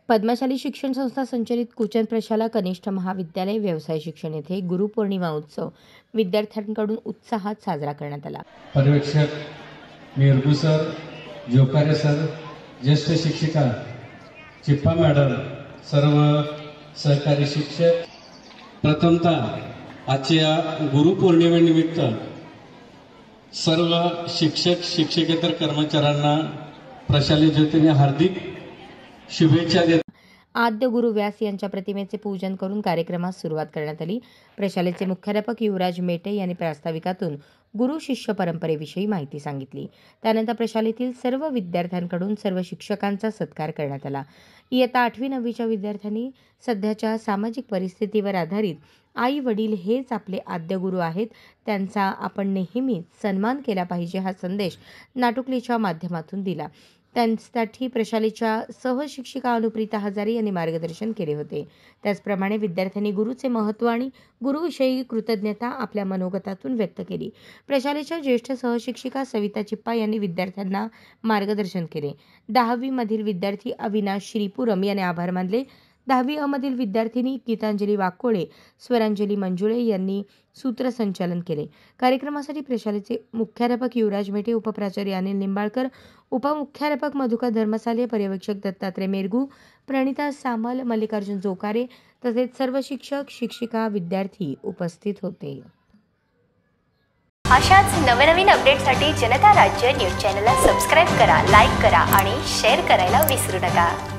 पद्मशाली शिक्षण संस्था संचलित कुचन प्रशाला कनिष्ठ महाविद्यालय व्यवसाय शिक्षण येथे गुरुपौर्णिमा उत्सव विद्यार्थ्यांकडून उत्साहात साजरा करण्यात आला। पर्यवेक्षक मेरगू सर, जोकारे सर, ज्येष्ठ शिक्षिका चिप्पा मॅडम, सर्व सहकारी शिक्षक, प्रथमतः आजच्या गुरुपौर्णिमेनिमित्त सर्व शिक्षक शिक्षकेतर कर्मचाऱ्यांना प्रशालेच्या वतीने हार्दिक शुभेच्छा देतो। आद्य गुरु व्यास यांच्या प्रतिमेचे पूजन करून कार्यक्रमास सुरुवात करण्यात आली। प्रशालेचे मुख्याध्यापक युवराज मेटे यांनी प्रास्ताविकातून गुरु शिष्य परंपरेविषयी माहिती सांगितली। त्यानंतर प्रशालेतील सर्व विद्यार्थ्यांकडून सर्व शिक्षकांचा सत्कार करण्यात आला। इयत्ता 8वी-9वीच्या विद्यार्थ्यांनी सध्याच्या सामाजिक परिस्थितीवर आधारित आई वडील हेच आपले आद्य गुरु आहेत, त्यांचा आपण नेहमीच सन्मान केला पाहिजे हा संदेश नाटुकलीच्या माध्यमातून दिला। त्यांसाठी प्रशालेच्या सहशिक्षिका अनुप्रिता हजारे यांनी मार्गदर्शन केले होते। त्याचप्रमाणे विद्यार्थ्यांनी गुरुचे महत्त्व आणि गुरुविषयी कृतज्ञता आपल्या मनोगतातून व्यक्त केली। प्रशालेच्या ज्येष्ठ सहशिक्षिका सविता चिप्पा यांनी विद्यार्थ्यांना मार्गदर्शन केले। 10वी मधील विद्यार्थी अविनाश श्रीपुरम यांनी आभार मानले। 10वी अ मधील विद्यार्थिनी गीतांजली वाकोळे, स्वरांजली मंजुळे यांनी सूत्रसंचालन केले। कार्यक्रमासाठी प्रशालेचे मुख्याध्यापक युवराज मेटे, उपप्राचार्य अनिल निंबाळकर, उपमुख्याध्यापक मधुकर धर्मसाले, पर्यवेक्षक दत्तात्रय मेरगू, प्रणिता सामल, मल्लिकार्जुन जोकारे तसेच सर्व शिक्षक शिक्षिका विद्यार्थी उपस्थित होते। अशाच नवनवीन अपडेटसाठी जनता राज्य न्यूज चॅनलला सबस्क्राइब करा, लाईक करा आणि शेअर करायला विसरू नका।